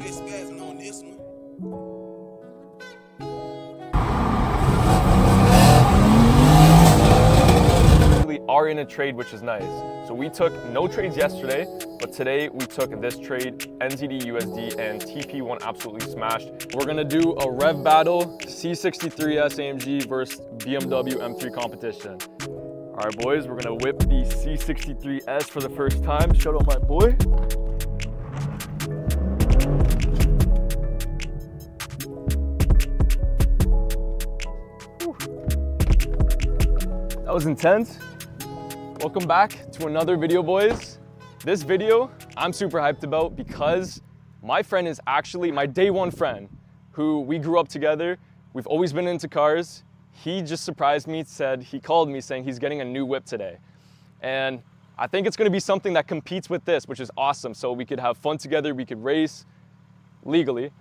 spazzing on this one. We are in a trade, which is nice. So we took no trades yesterday, but today we took this trade, NZD USD and TP1 absolutely smashed. We're gonna do a rev battle, C63s AMG versus BMW M3 competition. All right, boys, we're gonna whip the C63S for the first time. Shout out my boy. Whew. That was intense. Welcome back to another video, boys. This video I'm super hyped about because my friend is actually my day one friend who we grew up together. We've always been into cars. He just surprised me, he called me saying he's getting a new whip today. And I think it's gonna be something that competes with this, which is awesome. So we could have fun together, we could race legally.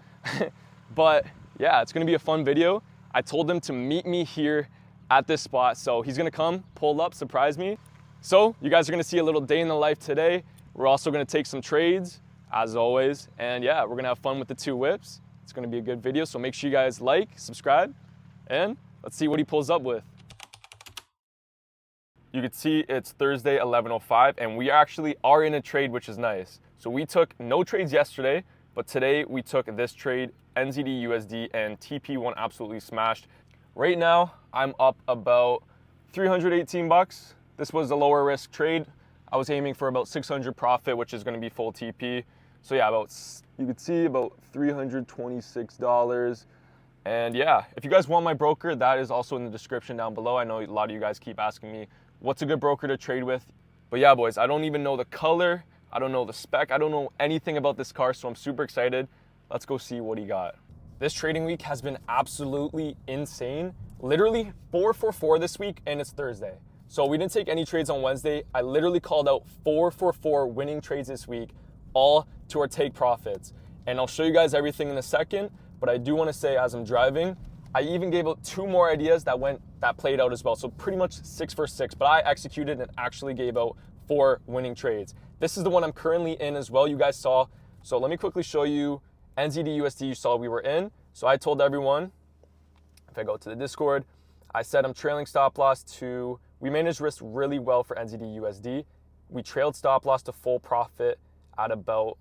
But yeah, it's gonna be a fun video. I told him to meet me here at this spot. So he's gonna come, pull up, surprise me. So you guys are gonna see a little day in the life today. We're also gonna take some trades, as always. And yeah, we're gonna have fun with the two whips. It's gonna be a good video, so make sure you guys like, subscribe, and let's see what he pulls up with. You can see it's Thursday, 11:05, and we actually are in a trade, which is nice. So we took no trades yesterday, but today we took this trade, NZD USD and TP1 absolutely smashed. Right now, I'm up about 318 bucks. This was a lower risk trade. I was aiming for about 600 profit, which is gonna be full TP. So yeah, you could see about $326. And yeah, if you guys want my broker, that is also in the description down below. I know a lot of you guys keep asking me, what's a good broker to trade with? But yeah, boys, I don't even know the color. I don't know the spec. I don't know anything about this car, so I'm super excited. Let's go see what he got. This trading week has been absolutely insane. Literally 4 for 4 this week, and it's Thursday. So we didn't take any trades on Wednesday. I literally called out 4 for 4 winning trades this week, all to our take profits. And I'll show you guys everything in a second, but I do wanna say as I'm driving, I even gave out 2 more ideas that played out as well. So pretty much 6 for 6, but I executed and actually gave out 4 winning trades. This is the one I'm currently in as well, you guys saw. So let me quickly show you NZD USD, you saw we were in. So I told everyone, if I go to the Discord, I said I'm trailing stop loss to, we managed risk really well for NZD USD. We trailed stop loss to full profit at about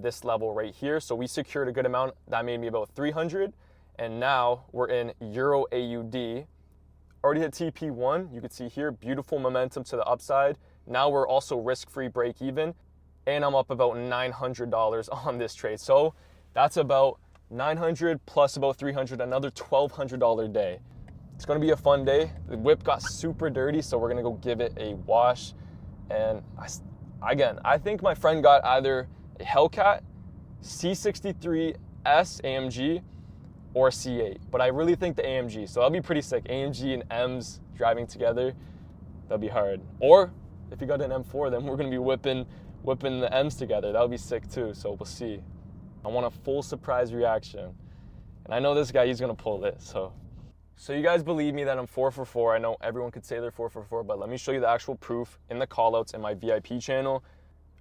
this level right here. So we secured a good amount. That made me about 300. And now we're in Euro AUD. Already hit TP1. You can see here, beautiful momentum to the upside. Now we're also risk-free break even. And I'm up about $900 on this trade. So that's about 900 plus about 300, another $1,200 day. It's gonna be a fun day. The whip got super dirty, so we're gonna go give it a wash. And I think my friend got either a Hellcat, C63s AMG, or a C8, but I really think the AMG, so that'll be pretty sick. AMG and M's driving together, that'll be hard. Or if you got an M4, then we're gonna be whipping the M's together. That'll be sick too, so we'll see. I want a full surprise reaction. And I know this guy, he's gonna pull it, so you guys believe me that I'm 4 for 4. I know everyone could say they're 4 for 4, but let me show you the actual proof in the callouts in my VIP channel.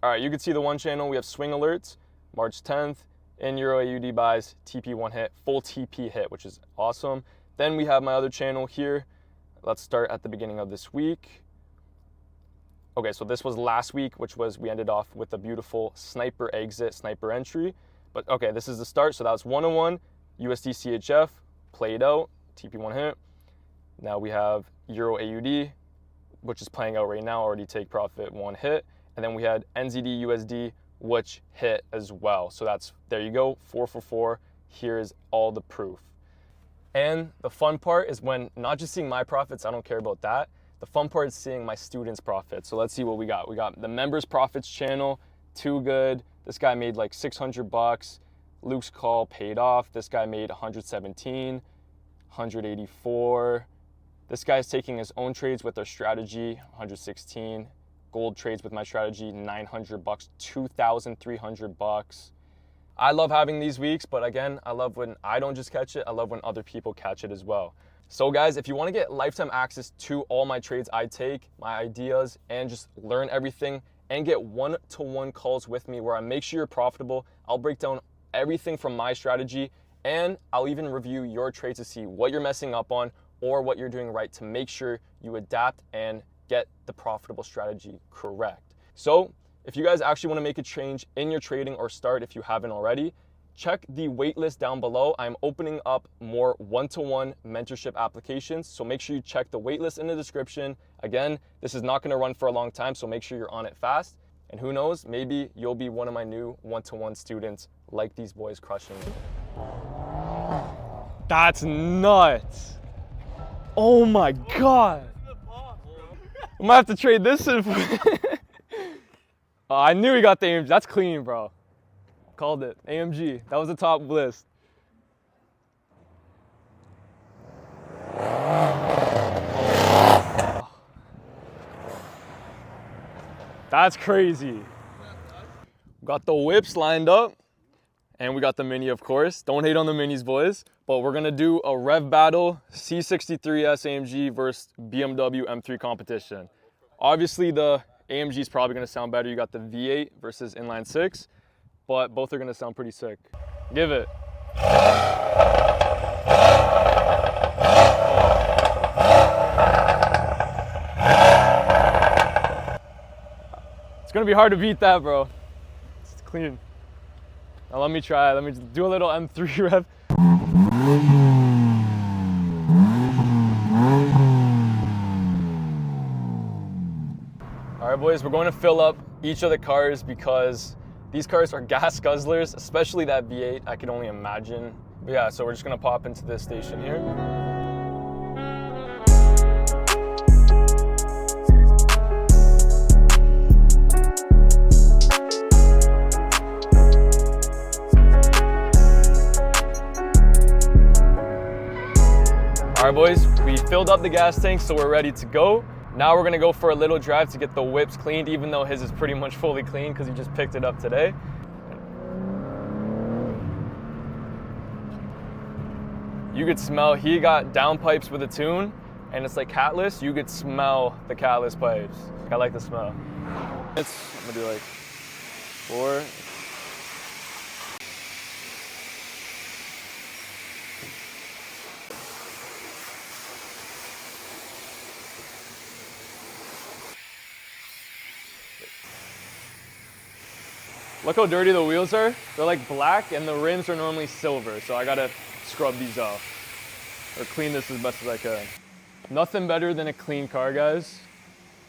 All right, you can see the one channel. We have swing alerts, March 10th, in Euro AUD buys, TP1 hit, full TP hit, which is awesome. Then we have my other channel here. Let's start at the beginning of this week. Okay, so this was last week, which was, we ended off with a beautiful sniper exit, sniper entry. But okay, this is the start. So that was 101, USD CHF, played out. TP1 hit. Now we have Euro AUD, which is playing out right now, already take profit, 1 hit. And then we had NZD USD, which hit as well. So that's, there you go, 4 for 4. Here's all the proof. And the fun part is when not just seeing my profits, I don't care about that. The fun part is seeing my students' profits. So let's see what we got. We got the members profits channel, too good. This guy made like 600 bucks. Luke's call paid off. This guy made 117. 184. This guy's taking his own trades with their strategy, 116. Gold trades with my strategy, 900 bucks, 2,300 bucks. I love having these weeks, but again, I love when I don't just catch it, I love when other people catch it as well. So guys, if you want to get lifetime access to all my trades I take, my ideas, and just learn everything and get one-to-one calls with me where I make sure you're profitable, I'll break down everything from my strategy, and I'll even review your trades to see what you're messing up on or what you're doing right to make sure you adapt and get the profitable strategy correct. So if you guys actually want to make a change in your trading or start if you haven't already, check the waitlist down below. I'm opening up more one-to-one mentorship applications, so make sure you check the waitlist in the description. Again, this is not going to run for a long time, so make sure you're on it fast. And who knows, maybe you'll be one of my new one-to-one students like these boys crushing it. That's nuts. Oh my God. I might have to trade this in for I knew he got the AMG. That's clean, bro. Called it. AMG. That was the top list. That's crazy. Got the whips lined up. And we got the Mini, of course. Don't hate on the Minis, boys. But we're gonna do a rev battle, C63s AMG versus BMW M3 competition. Obviously, the AMG is probably gonna sound better. You got the V8 versus inline 6, but both are gonna sound pretty sick. Give it. It's gonna be hard to beat that, bro. It's clean. Now let me try. Let me do a little M3 rev. All right, boys, we're going to fill up each of the cars because these cars are gas guzzlers, especially that V8. I can only imagine. But yeah, so we're just gonna pop into this station here. All right, boys, we filled up the gas tank, so we're ready to go. Now we're gonna go for a little drive to get the whips cleaned, even though his is pretty much fully clean because he just picked it up today. You could smell, he got downpipes with a tune, and it's like catless. You could smell the catless pipes. I like the smell. I'm gonna do like 4. Look how dirty the wheels are. They're like black and the rims are normally silver, so I gotta scrub these off or clean this as best as I can. Nothing better than a clean car, guys.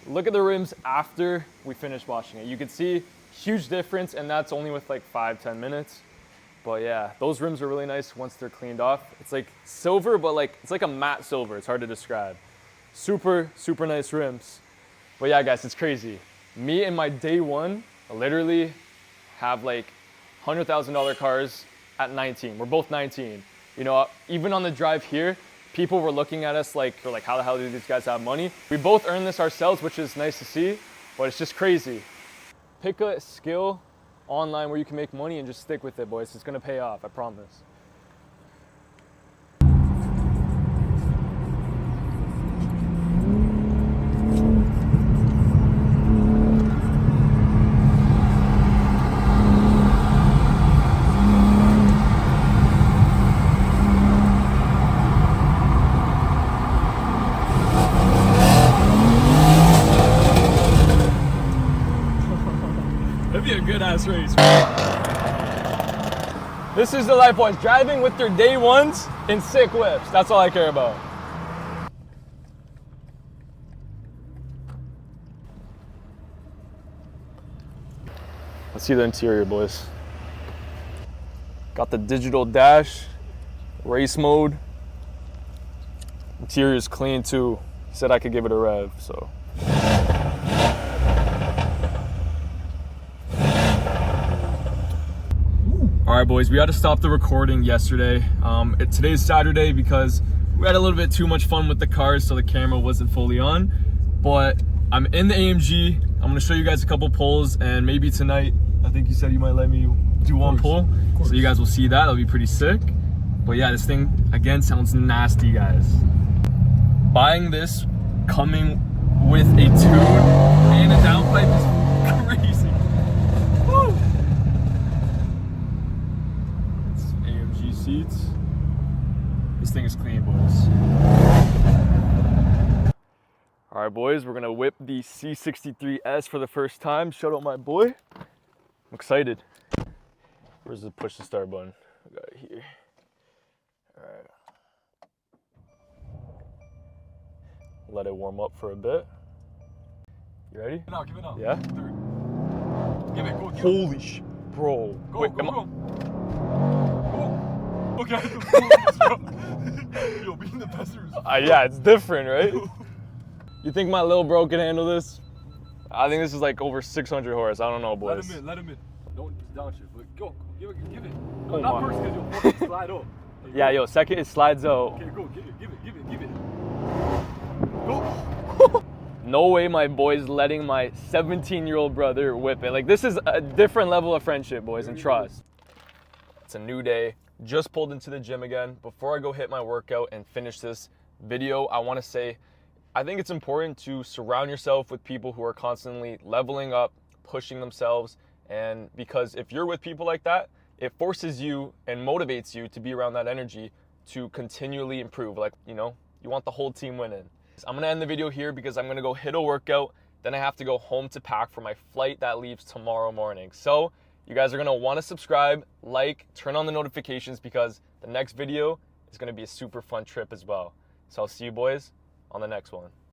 Look at the rims after we finish washing it. You can see huge difference, and that's only with like 5-10 minutes. But yeah, those rims are really nice once they're cleaned off. It's like silver, but like it's like a matte silver. It's hard to describe. Super, super nice rims. But yeah, guys, it's crazy. Me and my day one, literally have like $100,000 cars at 19. We're both 19. You know, even on the drive here, people were looking at us like, they're like, how the hell do these guys have money? We both earn this ourselves, which is nice to see, but it's just crazy. Pick a skill online where you can make money and just stick with it, boys. It's gonna pay off, I promise. That'd be a good ass race. This is the life, boys. Driving with their day ones in sick whips. That's all I care about. Let's see the interior, boys. Got the digital dash, race mode. Interior is clean too. He said I could give it a rev, so. All right, boys, we had to stop the recording yesterday. Today's Saturday because we had a little bit too much fun with the cars, so the camera wasn't fully on. But I'm in the AMG. I'm gonna show you guys a couple pulls, and maybe tonight, I think you said you might let me do one pull. So you guys will see that. That'll be pretty sick. But yeah, this thing, again, sounds nasty, guys. Buying this, coming with a tune and a downpipe is crazy. Woo! seats. This thing is clean, boys. All right, boys, we're gonna whip the C63s for the first time. Shout out my boy. I'm excited. Where's the push to start button? I got it here. All right. Let it warm up for a bit. You ready? No, give it up. Yeah? Give it, go. Holy sh... Bro. Go, Wait, go. Okay. Yo, being the best is... Yeah, it's different, right? You think my little bro can handle this? I think this is like over 600 horse. I don't know, boys. Let him in. Don't downshift. But go, give it. Oh, not my. first, because you'll fucking slide up. Hey, Yeah, yo, second, it slides out. Okay, go, give it. Go. No way my boy's letting my 17-year-old brother whip it. Like, this is a different level of friendship, boys, and trust. It's a new day. Just pulled into the gym again. Before I go hit my workout and finish this video, I want to say, I think it's important to surround yourself with people who are constantly leveling up, pushing themselves, and because if you're with people like that, it forces you and motivates you to be around that energy to continually improve. Like, you know, you want the whole team winning. I'm gonna end the video here because I'm gonna go hit a workout, then I have to go home to pack for my flight that leaves tomorrow morning. So you guys are gonna wanna subscribe, like, turn on the notifications because the next video is gonna be a super fun trip as well. So I'll see you boys on the next one.